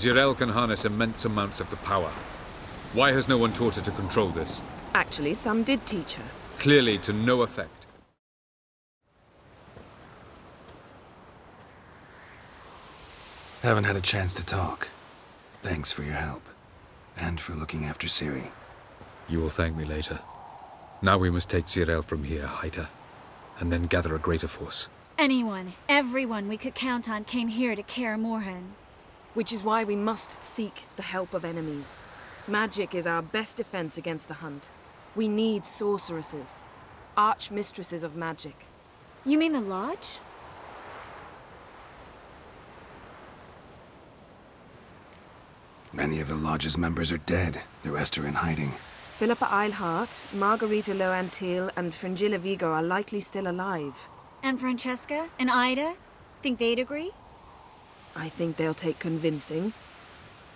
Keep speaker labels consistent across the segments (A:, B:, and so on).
A: Zirel can harness immense amounts of the power. Why has no one taught her to control this?
B: Actually, some did teach her.
A: Clearly to no effect.
C: Haven't had a chance to talk. Thanks for your help. And for looking after Ciri.
A: You will thank me later. Now we must take Zirel from here, hide her, and then gather a greater force.
D: Anyone, everyone we could count on came here to Kaer Morhen.
B: Which is why we must seek the help of enemies. Magic is our best defense against the hunt. We need sorceresses. Archmistresses of magic.
D: You mean the Lodge?
C: Many of the Lodge's members are dead. The rest are in hiding.
B: Philippa Eilhart, Margarita Loantil, and Fringilla Vigo are likely still alive.
D: And Francesca and Ida? Think they'd agree?
B: I think they'll take convincing.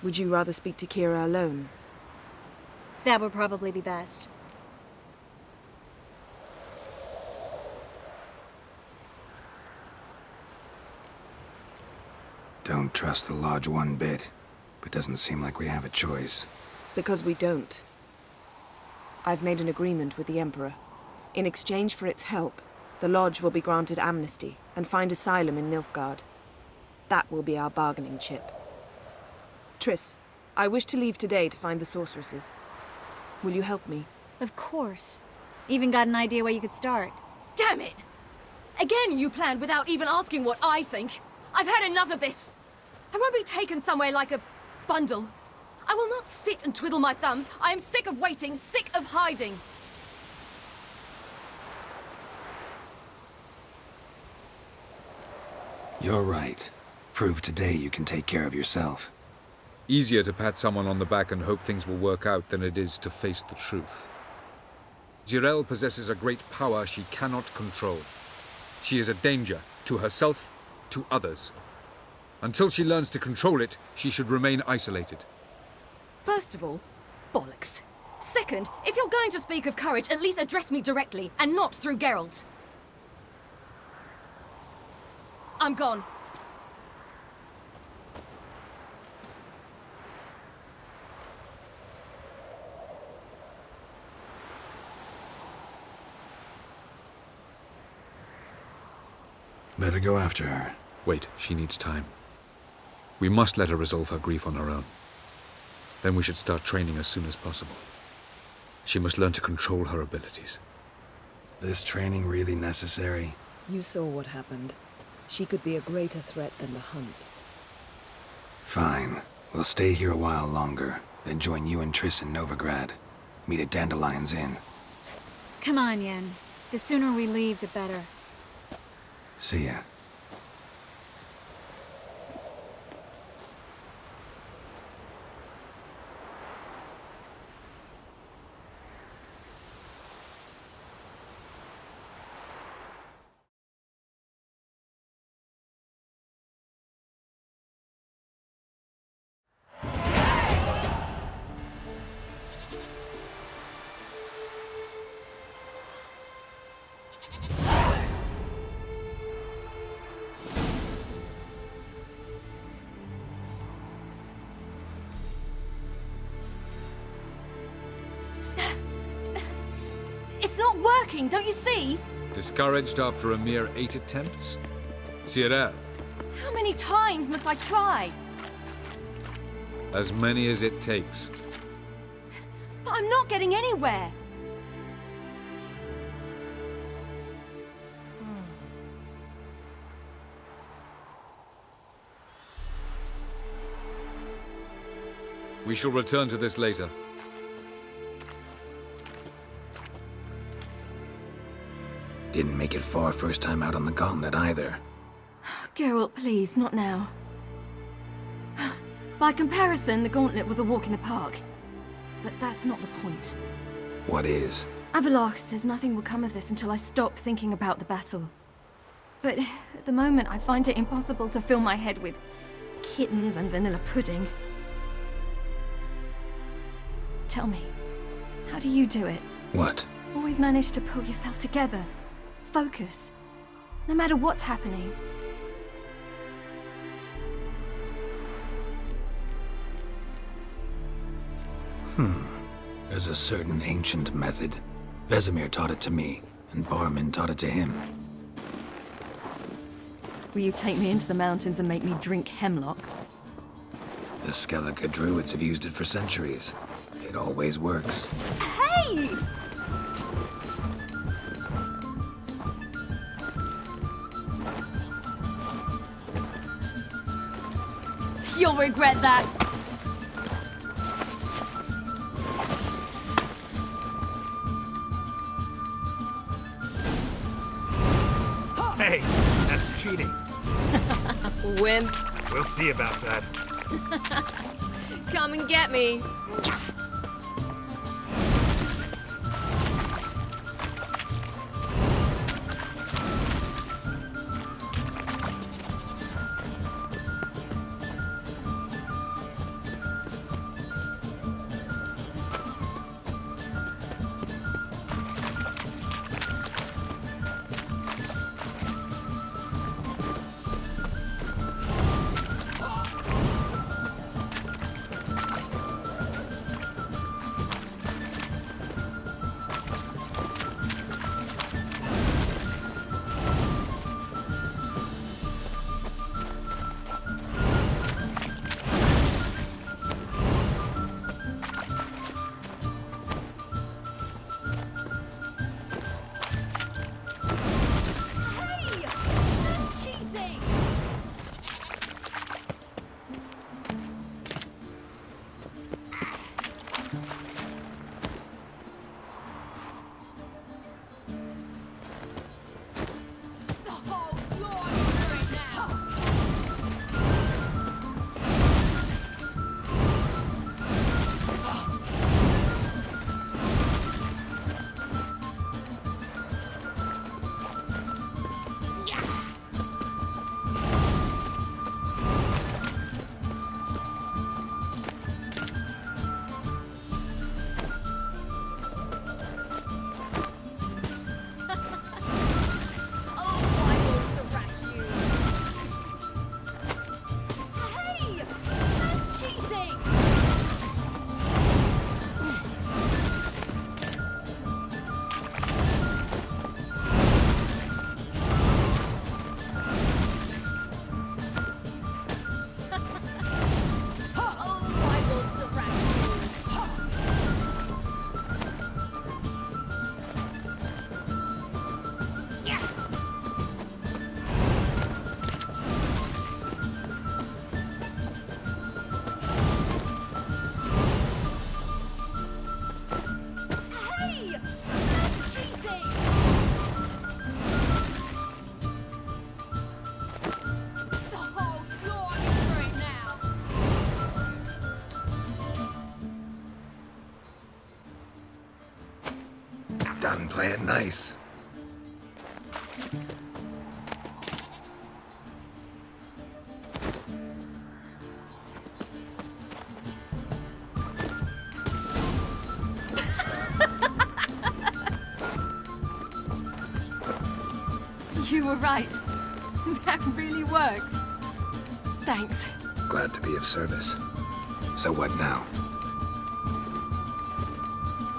B: Would you rather speak to Kira alone?
D: That would probably be best.
C: Don't trust the Lodge one bit, but doesn't seem like we have a choice.
B: Because we don't. I've made an agreement with the Emperor. In exchange for its help, the Lodge will be granted amnesty and find asylum in Nilfgaard. That will be our bargaining chip. Triss, I wish to leave today to find the sorceresses. Will you help me?
D: Of course. Even got an idea where you could start.
E: Damn it! Again you planned without even asking what I think. I've had enough of this. I won't be taken somewhere like a bundle. I will not sit and twiddle my thumbs. I am sick of waiting, sick of hiding.
C: You're right. Prove today you can take care of yourself.
A: Easier to pat someone on the back and hope things will work out than it is to face the truth. Zirel possesses a great power she cannot control. She is a danger to herself, to others. Until she learns to control it, she should remain isolated.
E: First of all, bollocks. Second, if you're going to speak of courage, at least address me directly, and not through Geralt. I'm gone.
C: Better go after her.
A: Wait, she needs time. We must let her resolve her grief on her own. Then we should start training as soon as possible. She must learn to control her abilities.
C: This training really necessary?
B: You saw what happened. She could be a greater threat than the hunt.
C: Fine. We'll stay here a while longer, then join you and Triss in Novigrad. Meet at Dandelion's Inn.
D: Come on, Yen. The sooner we leave, the better.
C: See ya.
E: It's not working, don't you see?
A: Discouraged after a mere 8 attempts? Zirel,
E: How many times must I try?
A: as many as it takes.
E: But I'm not getting anywhere.
A: We shall return to this later.
C: Didn't make it far first time out on the gauntlet either.
E: Geralt, please, not now. By comparison, the gauntlet was a walk in the park. But that's not the point.
C: What is?
E: Avalach says nothing will come of this until I stop thinking about the battle. But at the moment, I find it impossible to fill my head with kittens and vanilla pudding. Tell me, how do you do it?
C: What?
E: Always manage to pull yourself together. Focus. No matter what's happening.
C: There's a certain ancient method. Vesemir taught it to me, and Barman taught it to him.
E: Will you take me into the mountains and make me drink hemlock?
C: The Skellige druids have used it for centuries. It always works.
E: Hey! You'll regret that.
F: Hey, that's cheating.
E: Wimp,
F: We'll see about that.
E: come and get me.
C: Done playing nice.
E: You were right. That really worked. Thanks.
C: Glad to be of service. So what now?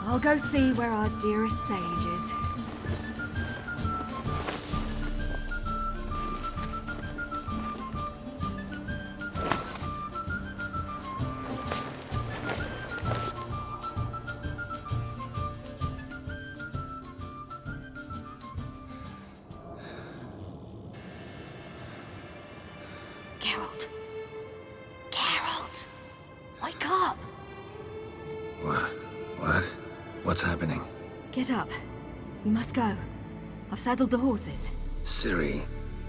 E: I'll go see where our dearest sage is.
B: Geralt. Geralt. Wake up.
C: What? What's happening?
E: Get up. We must go. I've saddled the horses.
C: Ciri,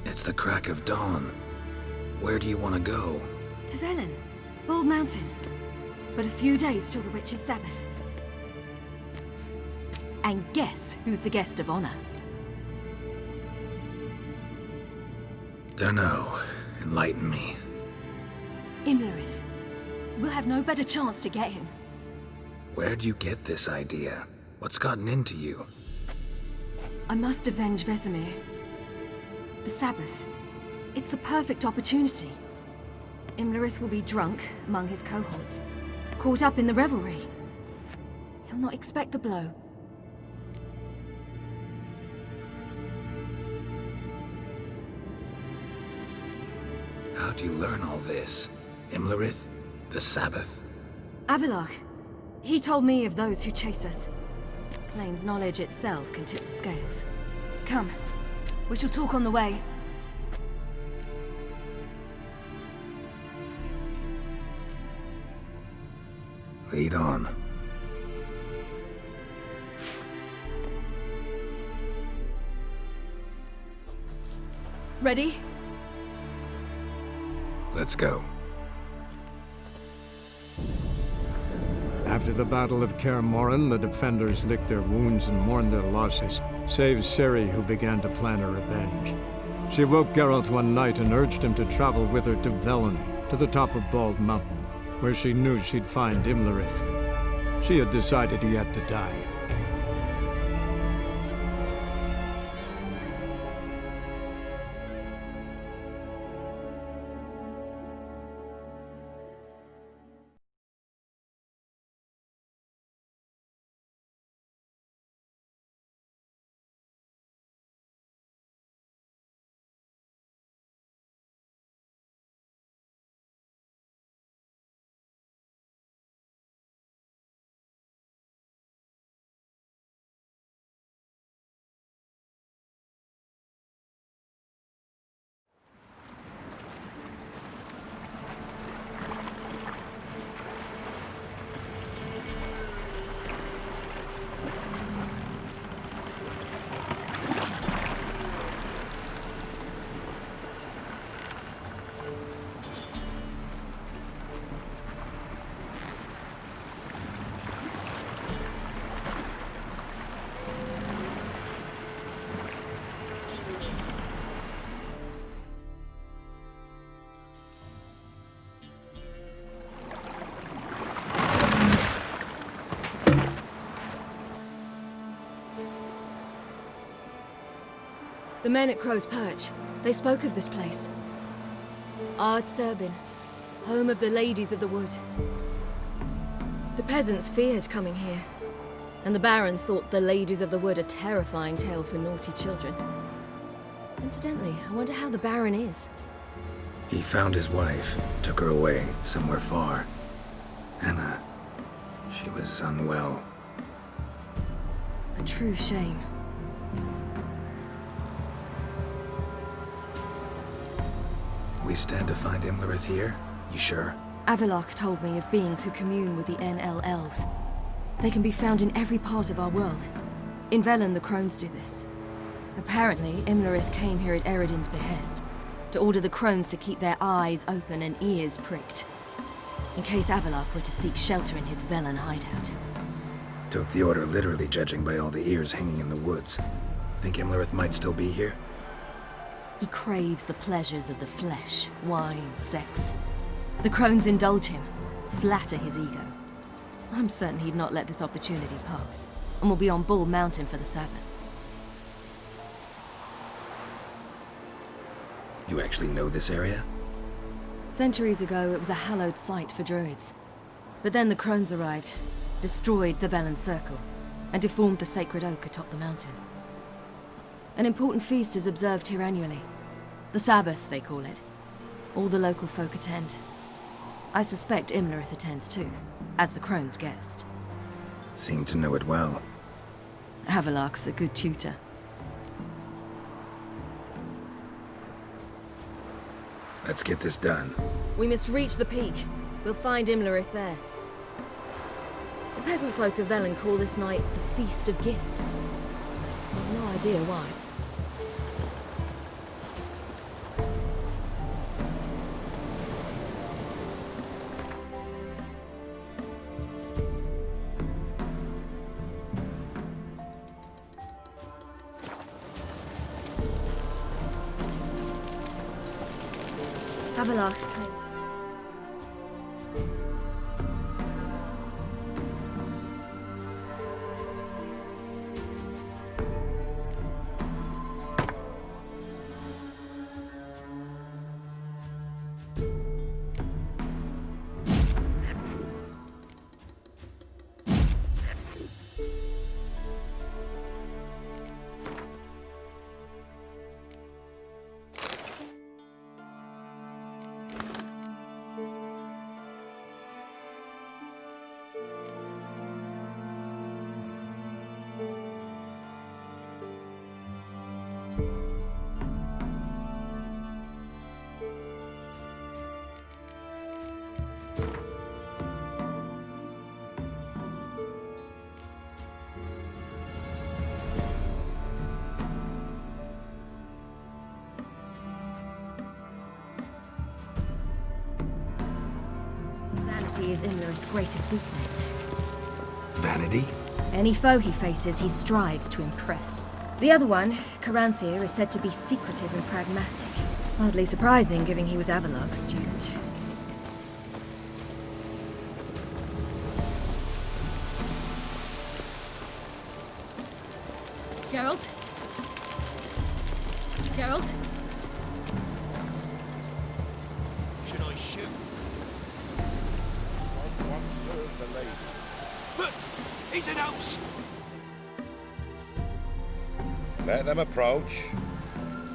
C: it's the crack of dawn. Where do you want to go?
E: To Velen. Bald Mountain. But a few days till the Witch's Sabbath. And guess who's the guest of honor?
C: Dunno. Enlighten me.
E: Imlerith. We'll have no better chance to get him.
C: Where'd you get this idea? What's gotten into you?
E: I must avenge Vesemir. The Sabbath. It's the perfect opportunity. Imlerith will be drunk among his cohorts, caught up in the revelry. He'll not expect the blow.
C: How'd you learn all this? Imlerith? The Sabbath?
E: Avilark. He told me of those who chase us. Claims knowledge itself can tip the scales. Come. We shall talk on the way.
C: Lead on.
E: Ready?
C: Let's go.
G: After the Battle of Kaer Morhen, the defenders licked their wounds and mourned their losses, save Ciri, who began to plan her revenge. She woke Geralt one night and urged him to travel with her to Velen, to the top of Bald Mountain, where she knew she'd find Imlerith. She had decided he had to die.
E: The men at Crow's Perch, they spoke of this place. Ard Serbin, home of the Ladies of the Wood. The peasants feared coming here, and the Baron thought the Ladies of the Wood a terrifying tale for naughty children. Incidentally, I wonder how the Baron is.
C: He found his wife, took her away, somewhere far. Anna, she was unwell.
E: A true shame.
C: We stand to find Imlerith here? You sure?
E: Avilark told me of beings who commune with the NL elves. They can be found in every part of our world. In Velen, the crones do this. Apparently, Imlerith came here at Eredin's behest, to order the crones to keep their eyes open and ears pricked, in case Avilark were to seek shelter in his Velen hideout.
C: Took the order literally, judging by all the ears hanging in the woods. Think Imlerith might still be here?
E: He craves the pleasures of the flesh, wine, sex. The crones indulge him, flatter his ego. I'm certain he'd not let this opportunity pass, and will be on Bull Mountain for the Sabbath.
C: You actually know this area?
E: Centuries ago, it was a hallowed site for druids. But then the crones arrived, destroyed the Velen Circle, and deformed the sacred oak atop the mountain. An important feast is observed here annually. The Sabbath, they call it. All the local folk attend. I suspect Imlerith attends too, as the crone's guest.
C: Seem to know it well.
E: Avilark's a good tutor.
C: Let's get this done.
E: We must reach the peak. We'll find Imlerith there. The peasant folk of Velen call this night the Feast of Gifts. I've no idea why. Avilark.
D: Vanity is Imlerith's greatest weakness.
C: Vanity?
D: Any foe he faces, he strives to impress. The other one, Caranthir, is said to be secretive and pragmatic. Hardly surprising, given he was Avalok's student.
E: Geralt? Geralt?
F: Should I shoot? Someone serve the lady. But he's an house.
H: Let them approach.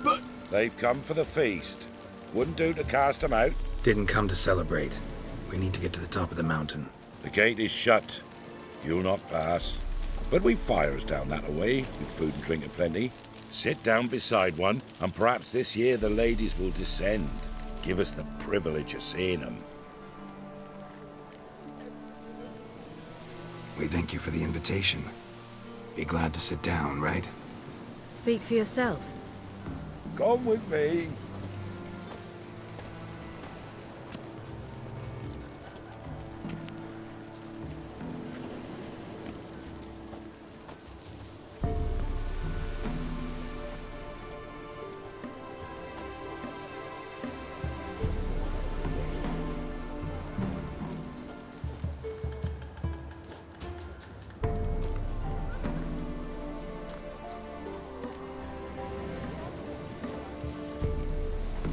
F: But
H: They've come for the feast. Wouldn't do to cast them out.
C: Didn't come to celebrate. We need to get to the top of the mountain.
H: The gate is shut. You'll not pass. But we've fires down that way, with food and drink aplenty. Sit down beside one, and perhaps this year the ladies will descend. Give us the privilege of seeing them.
C: We thank you for the invitation. Be glad to sit down, right?
D: Speak for yourself.
H: Come with me.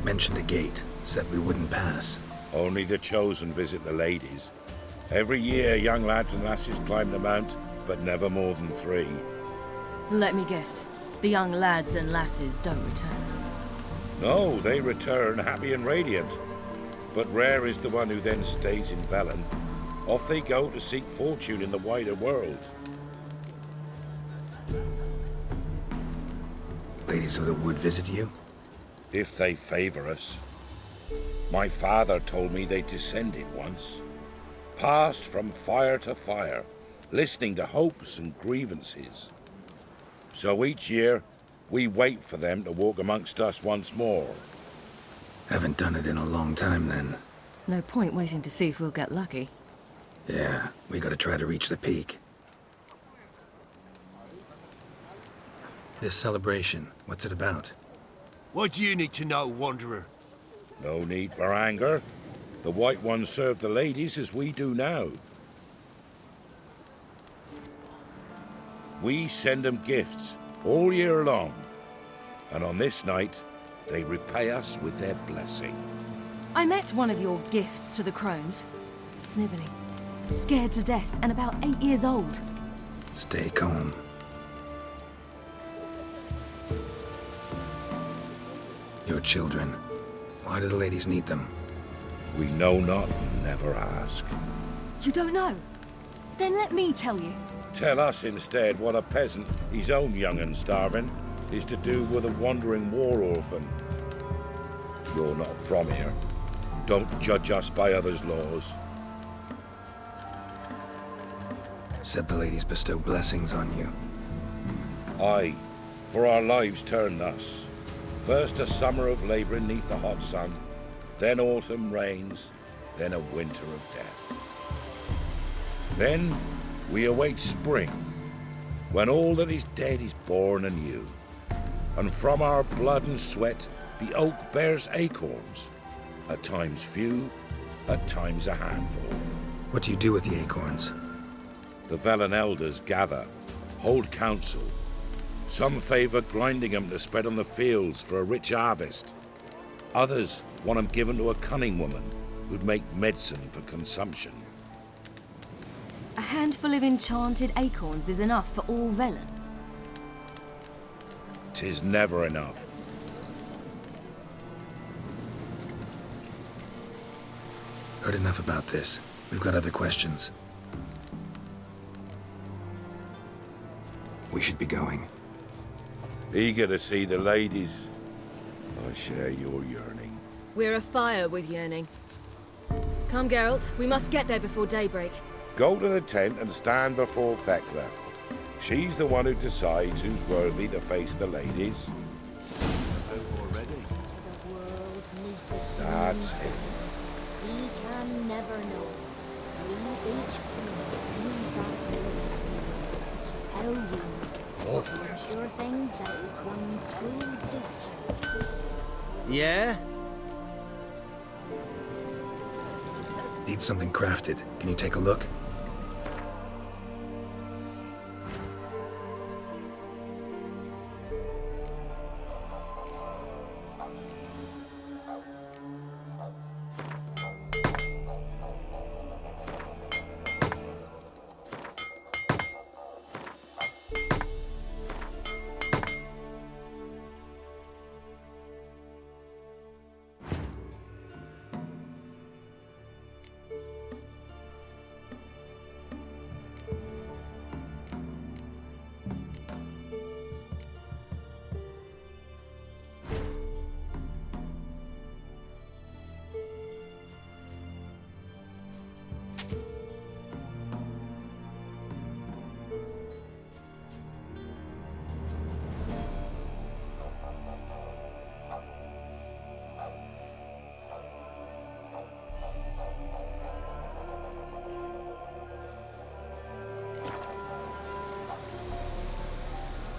C: Mentioned a gate. Said we wouldn't pass.
H: Only the chosen visit the ladies. Every year, young lads and lasses climb the mount, but never more than 3.
I: Let me guess. The young lads and lasses don't return.
H: No, they return happy and radiant. But rare is the one who then stays in Velen. Off they go to seek fortune in the wider world.
C: Ladies of the Wood visit you?
H: If they favor us. My father told me they descended once. Passed from fire to fire, listening to hopes and grievances. So each year, we wait for them to walk amongst us once more.
C: Haven't done it in a long time, then.
I: No point waiting to see if we'll get lucky.
C: Yeah, we gotta try to reach the peak. This celebration, what's it about?
F: what do you need to know, Wanderer?
H: No need for anger. The White Ones serve the ladies as we do now. We send them gifts all year long. And on this night, they repay us with their blessing.
I: I met one of your gifts to the crones. Sniveling. Scared to death and about 8 years old.
C: Stay calm. Your children. Why do the ladies need them?
H: We know not and never ask.
I: You don't know? Then let me tell you.
H: Tell us instead what a peasant, his own young and starving, is to do with a wandering war orphan. You're not from here. Don't judge us by others' laws.
C: Said the ladies bestow blessings on you.
H: Aye, for our lives turn thus. First a summer of labouring neath the hot sun, then autumn rains, then a winter of death. Then we await spring, when all that is dead is born anew. And from our blood and sweat the oak bears acorns, at times few, at times a handful.
C: What do you do with the acorns?
H: The Velen elders gather, hold council. Some favour grinding them to spread on the fields for a rich harvest. Others want them given to a cunning woman who'd make medicine for consumption.
I: A handful of enchanted acorns is enough for all Velen.
H: 'Tis never enough.
C: Heard enough about this. We've got other questions. We should be going.
H: Eager to see the ladies. I share your yearning.
E: We're afire with yearning. Come, Geralt. We must get there before daybreak.
H: Go to the tent and stand before Thekla. She's the one who decides who's worthy to face the ladies. That's it.
J: He can never know. each one use that ability to hell room. To ensure things that it's one true dose.
K: Yeah?
C: Need something crafted. Can you take a look?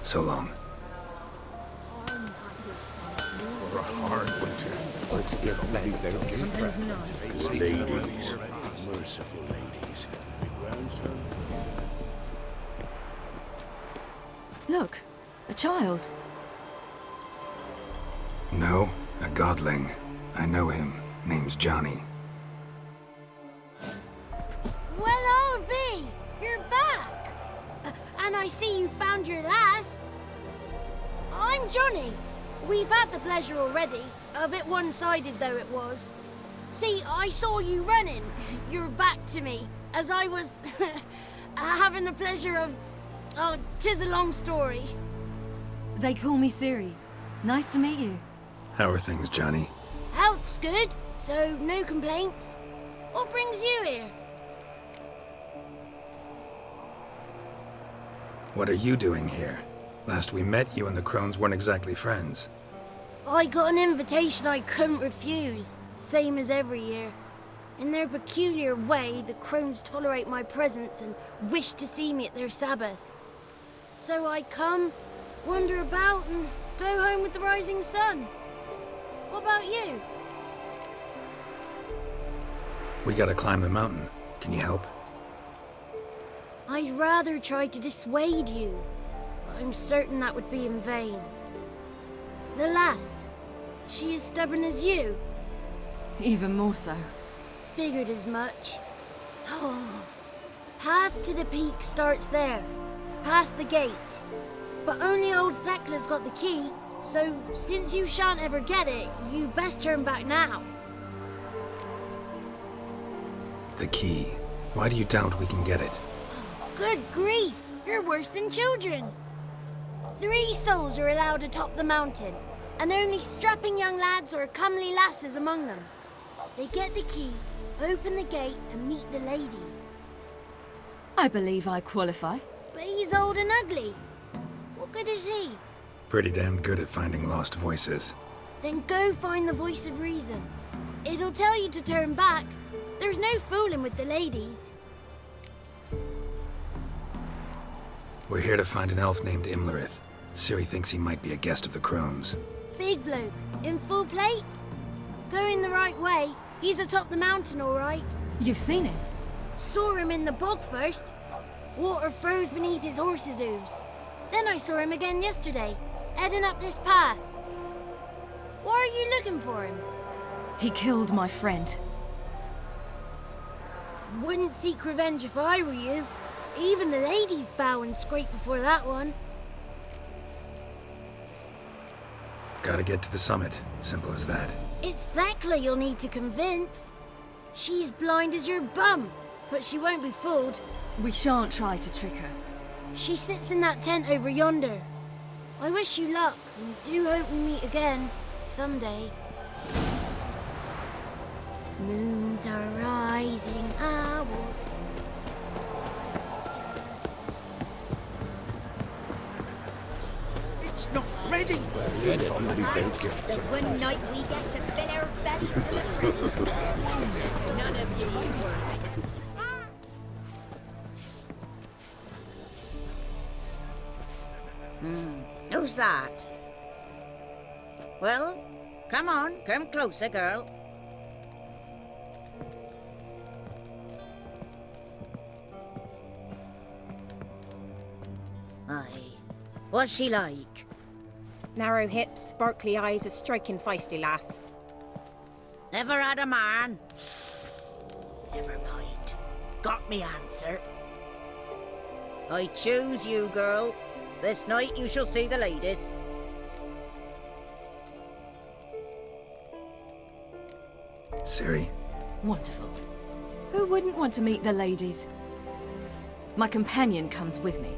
C: So long.
H: For a hard winter, forgive me their gift. Ladies, merciful ladies. Grandson?
I: Look, a child.
C: No, a godling. I know him. Name's Johnny.
J: Well, I'll be. You're back. And I see you found your lass. I'm Johnny. We've had the pleasure already. A bit one-sided though it was. See, I saw you running. Your back to me. As I was having the pleasure of... Oh, 'tis a long story.
I: They call me Siri. Nice to meet you.
C: How are things, Johnny?
J: Health's good, so no complaints. What brings you here?
C: What are you doing here? Last we met, you and the Crones weren't exactly friends.
J: I got an invitation I couldn't refuse, same as every year. In their peculiar way, the Crones tolerate my presence and wish to see me at their Sabbath. So I come, wander about, and go home with the rising sun. What about you?
C: We gotta climb the mountain. Can you help?
J: I'd rather try to dissuade you, but I'm certain that would be in vain. The lass, she as stubborn as you?
I: Even more so.
J: Figured as much. Path to the peak starts there, past the gate. But only old Thekla's got the key, so since you shan't ever get it, you best turn back now.
C: The key. Why do you doubt we can get it?
J: Good grief, you're worse than children. 3 souls are allowed atop the mountain, and only strapping young lads or comely lasses among them. They get the key, open the gate, and meet the ladies.
I: I believe I qualify.
J: But he's old and ugly. What good is he?
C: Pretty damn good at finding lost voices.
J: Then go find the voice of reason. It'll tell you to turn back. There's no fooling with the ladies.
C: We're here to find an elf named Imlerith. Ciri thinks he might be a guest of the Crones.
J: Big bloke, in full plate? Going the right way. He's atop the mountain, all right.
I: You've seen him?
J: Saw him in the bog first. Water froze beneath his horse's hooves. Then I saw him again yesterday, heading up this path. Why are you looking for him?
I: He killed my friend.
J: Wouldn't seek revenge if I were you. Even the ladies bow and scrape before that one.
C: Gotta get to the summit. Simple as that.
J: It's Thekla you'll need to convince. She's blind as your bum, but she won't be fooled.
I: We shan't try to trick her.
J: She sits in that tent over yonder. I wish you luck, and do hope we meet again, someday. Moons are rising, owls.
H: It's not ready. Then it will be their gifts.
L: One night we get to fill our bellies to the brim. None of you worry. is that? Well, come on, come closer, girl. Aye. What's she like?
M: Narrow hips, sparkly eyes, a striking feisty lass.
L: Never had a man? Never mind. Got me answer. I choose you, girl. This night you shall see the ladies.
C: Ciri?
I: Wonderful. Who wouldn't want to meet the ladies? My companion comes with me.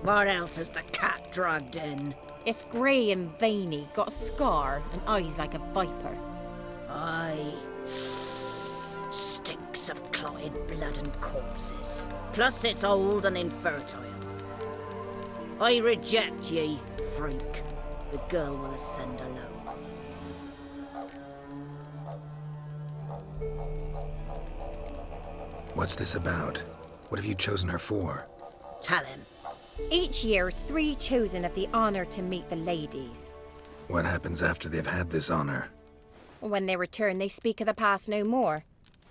L: What else has the cat dragged in?
M: It's grey and veiny, got a scar, and eyes like a viper.
L: Aye. Stinks of clotted blood and corpses. Plus it's old and infertile. I reject ye, freak. The girl will ascend alone.
C: What's this about? What have you chosen her for?
L: Tell him.
M: Each year, 3 chosen have the honour to meet the ladies.
C: What happens after they've had this honor?
M: When they return, they speak of the past no more.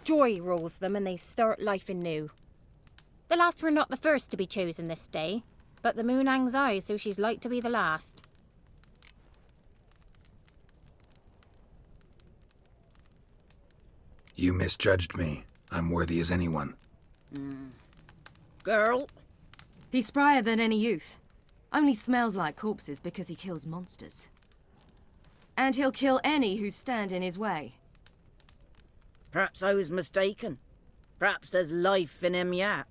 M: Joy rules them and they start life anew. The lass were not the first to be chosen this day, but the moon hangs high, so she's like to be the last.
C: You misjudged me. I'm worthy as anyone.
L: Girl?
I: He's sprier than any youth. Only smells like corpses because he kills monsters. And he'll kill any who stand in his way.
L: Perhaps I was mistaken. Perhaps there's life in him yet.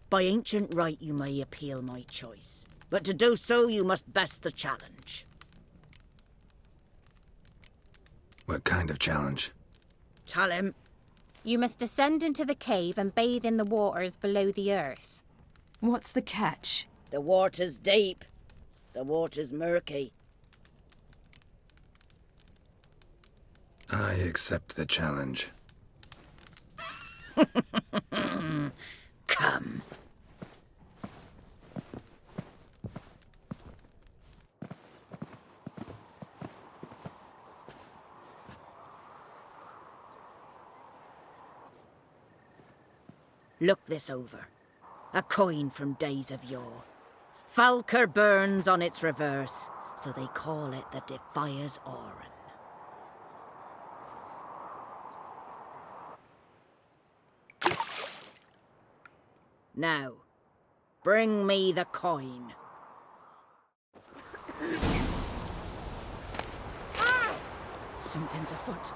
L: By ancient right you may appeal my choice, but to do so you must best the challenge.
C: What kind of challenge?
L: Tell him.
M: You must descend into the cave and bathe in the waters below the earth.
I: What's the catch?
L: The water's deep. The water's murky.
C: I accept the challenge.
L: Come. Look this over. A coin from days of yore. Falker burns on its reverse, so they call it the Defier's Oran. Now, bring me the coin. Something's afoot.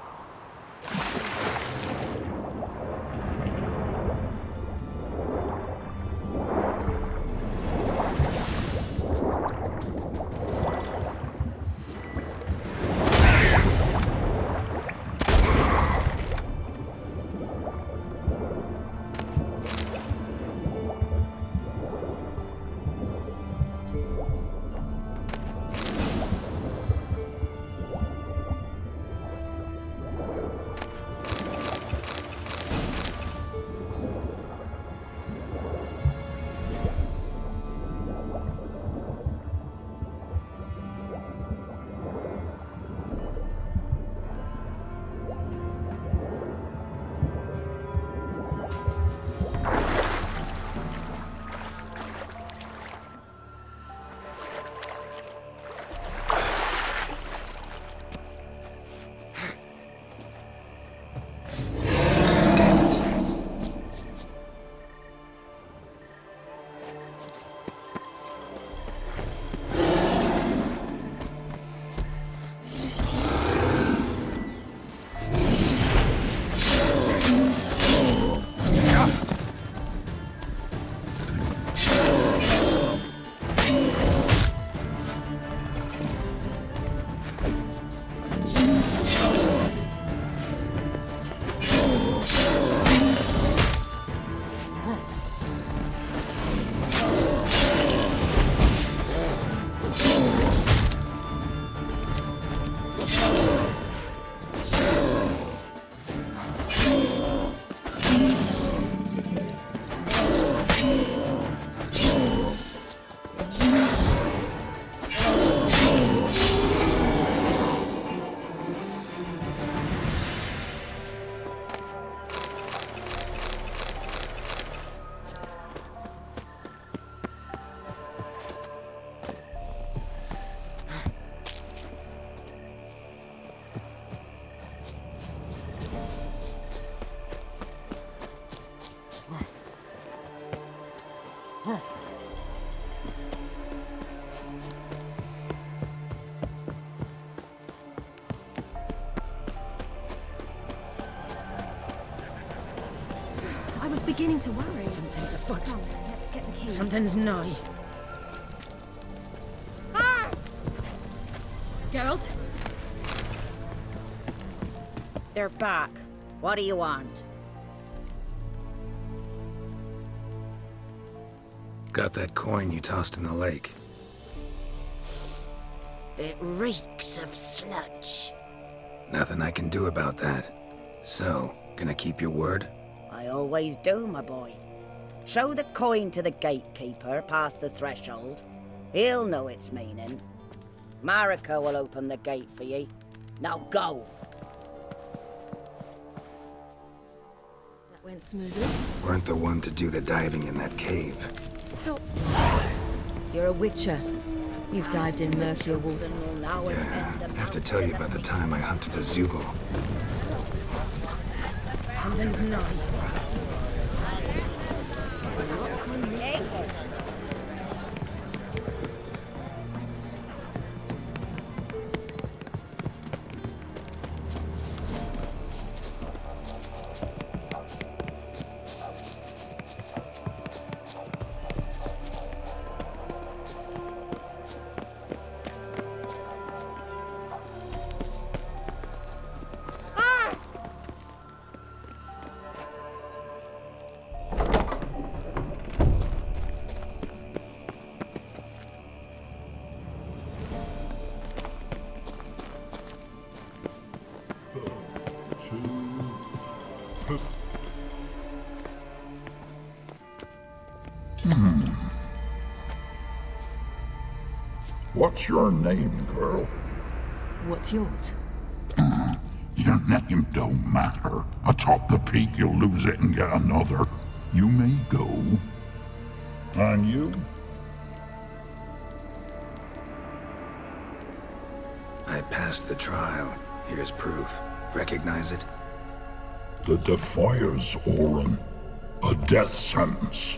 I: beginning to worry.
L: Something's afoot.
I: Come, let's get the key.
L: Something's nigh.
I: Geralt?
L: They're back. What do you want?
C: Got that coin you tossed in the lake.
L: It reeks of sludge.
C: Nothing I can do about that. So, gonna keep your word?
L: I always do, my boy. Show the coin to the gatekeeper past the threshold. He'll know its meaning. Marika will open the gate for ye. Now go!
I: That went smoothly.
C: Weren't the one to do the diving in that cave.
I: Stop. You're a witcher. You've dived in murkier waters.
C: Yeah, I have to tell you about the time I hunted a Zoogle.
L: Something's nigh.
N: What's your name, girl?
I: What's yours?
N: Your name don't matter. Atop the peak, you'll lose it and get another. You may go. And you?
C: I passed the trial. Here's proof. Recognize it?
N: The Defier's Orin. A death sentence.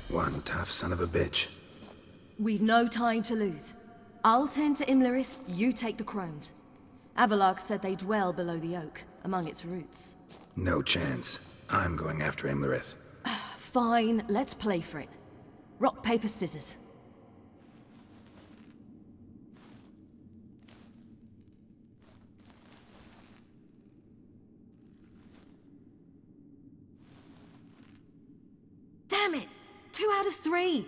C: One tough son of a bitch.
I: We've no time to lose. I'll tend to Imlerith, you take the crones. Avalok said they dwell below the oak, among its roots.
C: No chance. I'm going after Imlerith.
I: Fine, let's play for it. Rock, paper, scissors. Damn it! 2 out of 3!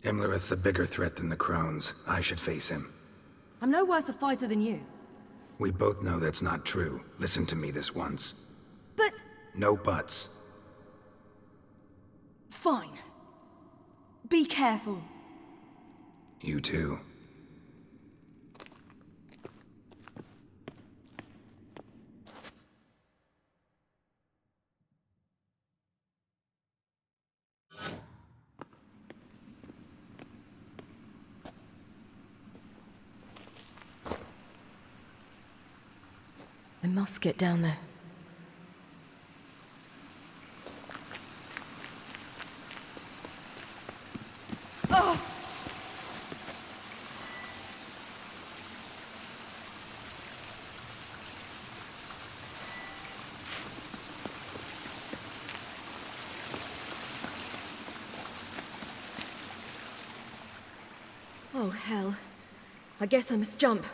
C: Imlerith's a bigger threat than the crones. I should face him.
I: I'm no worse a fighter than you.
C: We both know that's not true. Listen to me this once.
I: But...
C: No buts.
I: Fine. Be careful.
C: You too.
I: I must get down there. Oh! Oh, hell. I guess I must jump.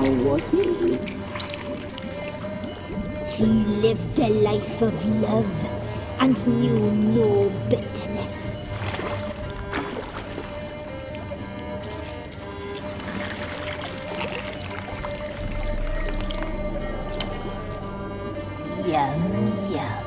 O: How was he?
J: He lived a life of love and knew no bitterness. Yum, yum.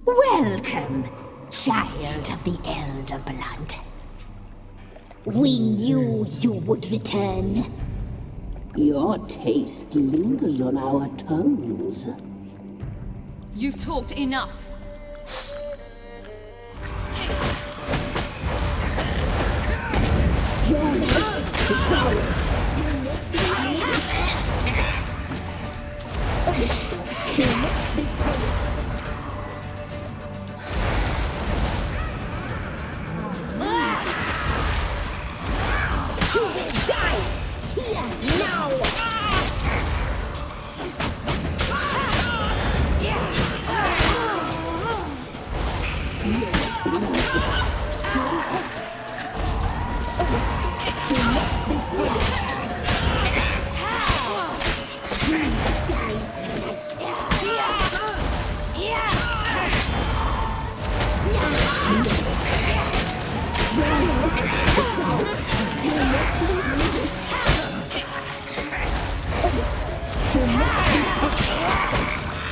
O: Welcome, child of the Elder Blood. We knew you would return. Your taste lingers on our tongues.
E: You've talked enough.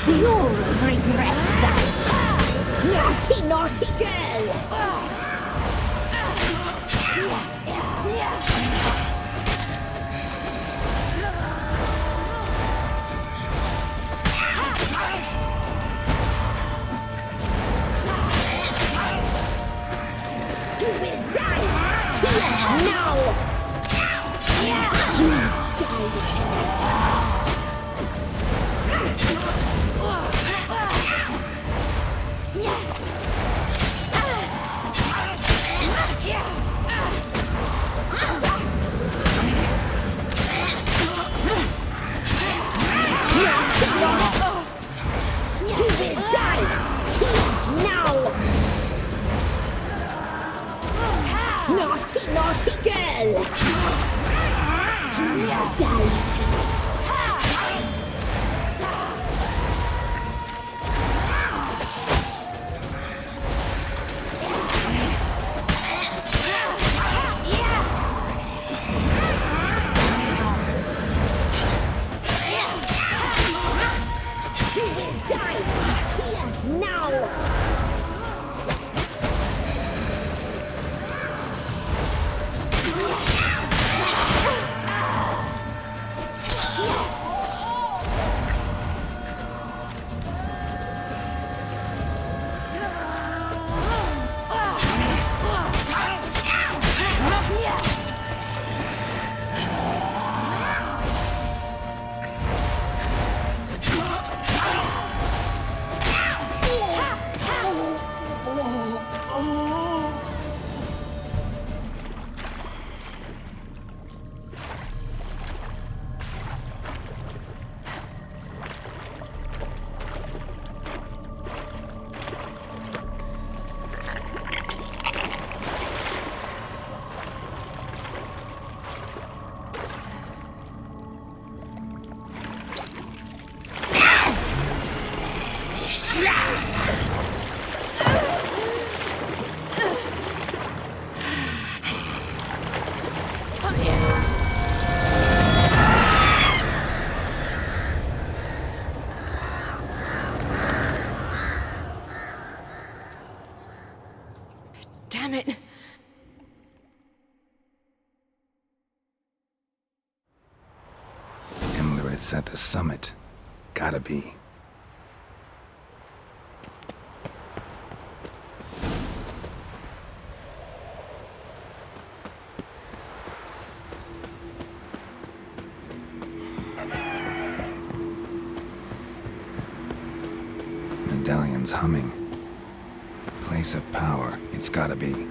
O: You'll regret that. Naughty, naughty girl! You will die now! You die tonight! You will die here now! Naughty, naughty girl! You will die tonight! You will die here now!
B: Damn it!
C: Emirates at the summit. Gotta be. Medallion's humming. Place of power. It's gotta be.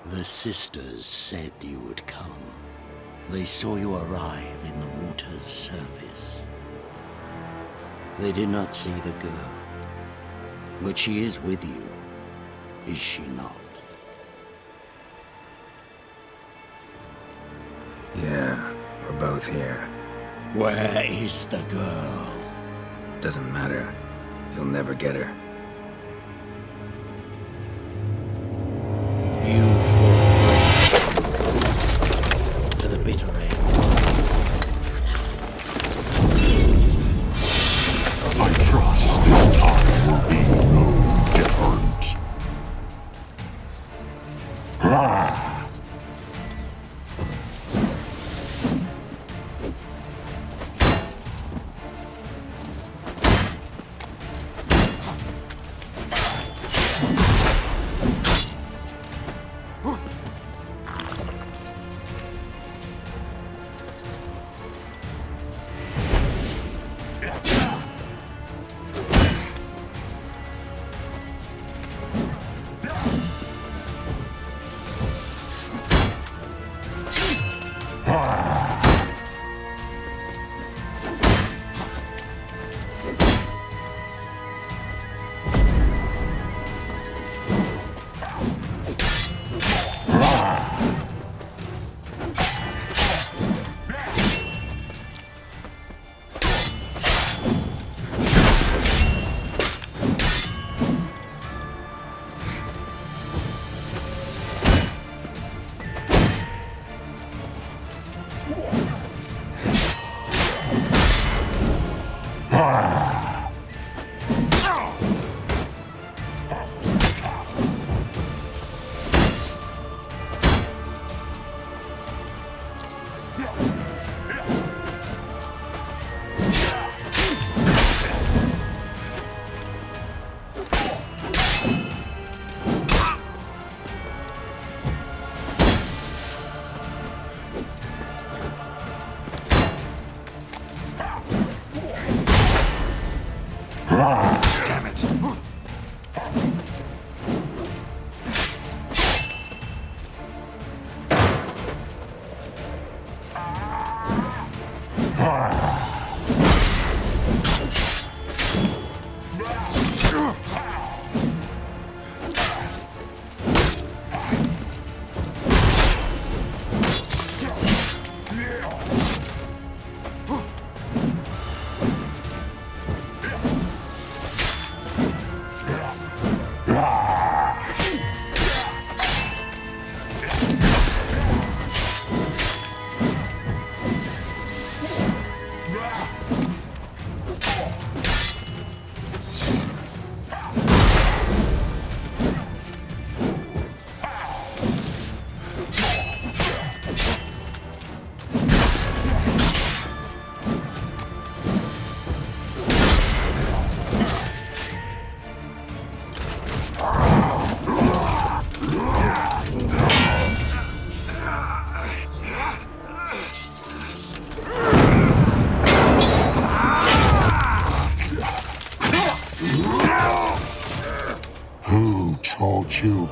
P: The sisters said you would come. They saw you arrive in the water's surface. They did not see the girl. But she is with you, is she not?
C: Yeah, we're both here.
P: Where is the girl?
C: Doesn't matter. You'll never get her.
P: You fall to the bitter end.
N: I trust this time will be no different. Ah!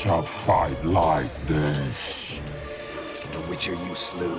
N: to fight like this.
C: The Witcher you slew.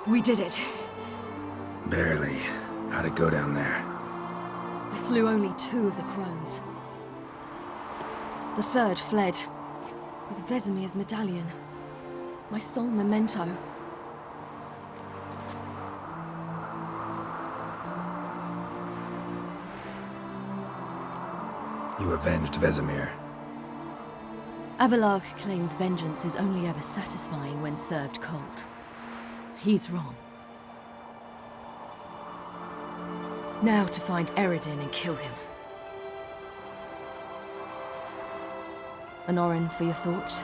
I: We did it.
C: Barely. How'd it go down there?
I: We slew only 2 of the crones. The 3rd fled, with Vesemir's medallion. My sole memento.
C: You avenged Vesemir.
I: Avelarg claims vengeance is only ever satisfying when served cold. He's wrong. Now to find Eredin and kill him. Honorin, for your thoughts?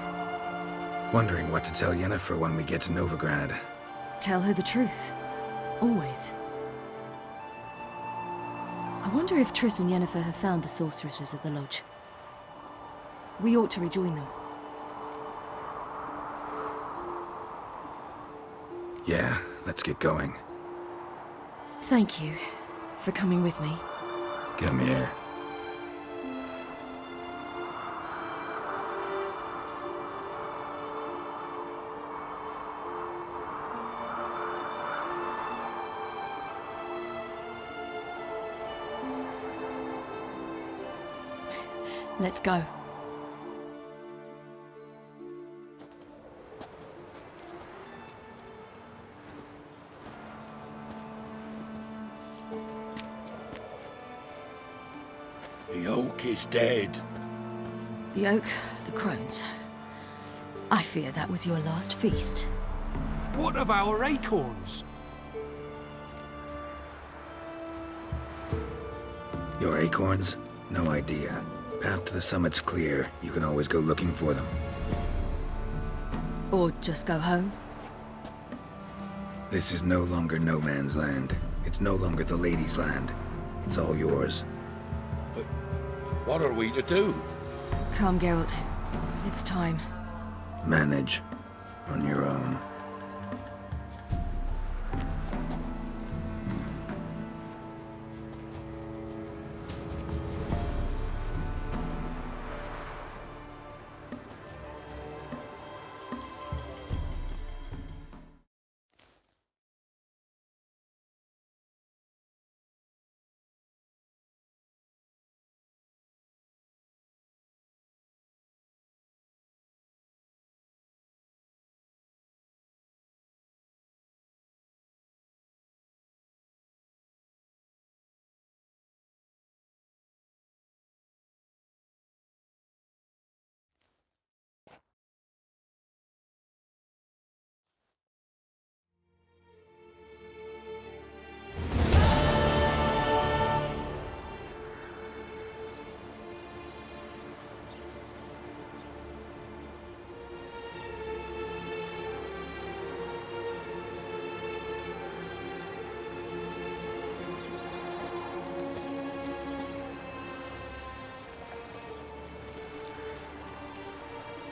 C: Wondering what to tell Yennefer when we get to Novigrad.
I: Tell her the truth. Always. I wonder if Triss and Yennefer have found the sorceresses at the lodge. We ought to rejoin them.
C: Yeah, let's get going.
I: Thank you for coming with me.
C: Come here.
I: Let's go.
H: The oak is dead.
I: The oak, the crones. I fear that was your last feast.
Q: What of our acorns?
C: Your acorns? No idea. Path to the summit's clear. You can always go looking for them.
I: Or just go home?
C: This is no longer no man's land. It's no longer the lady's land. It's all yours.
H: But what are we to do?
I: Come, Geralt. It's time.
C: Manage. On your own.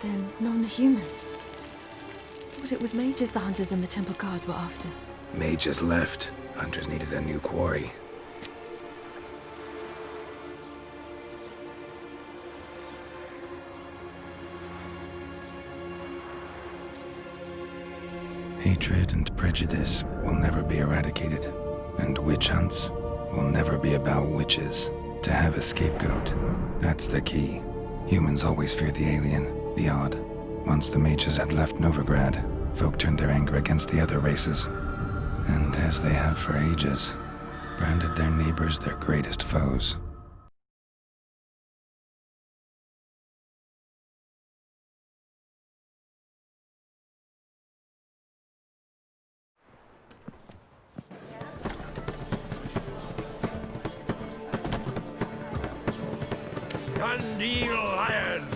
I: Then non-humans. But it was mages the hunters and the temple guard were after.
C: Mages left. Hunters needed a new quarry. Hatred and prejudice will never be eradicated. And witch hunts will never be about witches. To have a scapegoat, that's the key. Humans always fear the alien, the odd. Once the mages had left Novigrad, folk turned their anger against the other races. And as they have for ages, branded their neighbors their greatest foes.
F: Dandelion!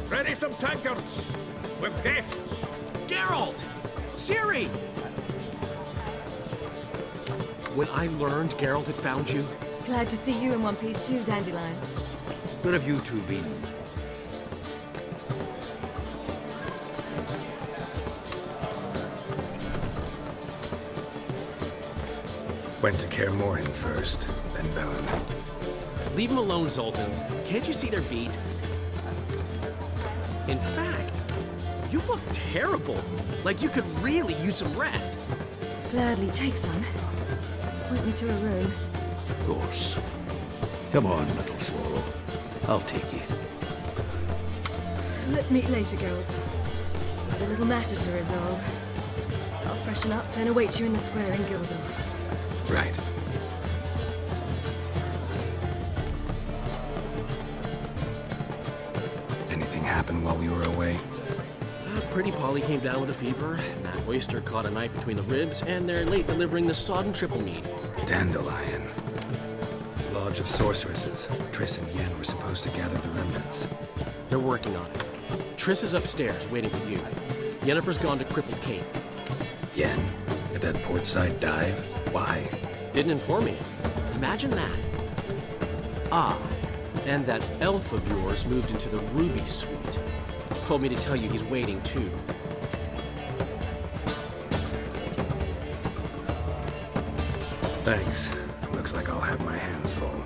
F: Ready some tankards! With guests!
R: Geralt! Ciri! When I learned Geralt had found you...
I: Glad to see you in one piece too, Dandelion.
P: Where have you two been?
C: Went to Kaer Morhen first, then Velen.
R: Leave them alone, Zoltan. Can't you see their beat? In fact, you look terrible. Like you could really use some rest.
I: Gladly take some. Point me to a room.
P: Of course. Come on, little swallow. I'll take you.
I: Let's meet later, Geralt. Got a little matter to resolve. I'll freshen up, then await you in the square in Gildorf.
C: Right. Anything happened while we were away?
R: Pretty Polly came down with a fever. Matt Oyster caught a knife between the ribs, and they're late delivering the sodden triple mead.
C: Dandelion. Lodge of Sorceresses. Triss and Yen were supposed to gather the remnants.
R: They're working on it. Triss is upstairs, waiting for you. Yennefer's gone to crippled Kate's.
C: Yen? At that portside dive? Why?
R: Didn't inform me. Imagine that. Ah, and that elf of yours moved into the Ruby Suite. Told me to tell you he's waiting too.
C: Thanks. Looks like I'll have my hands full.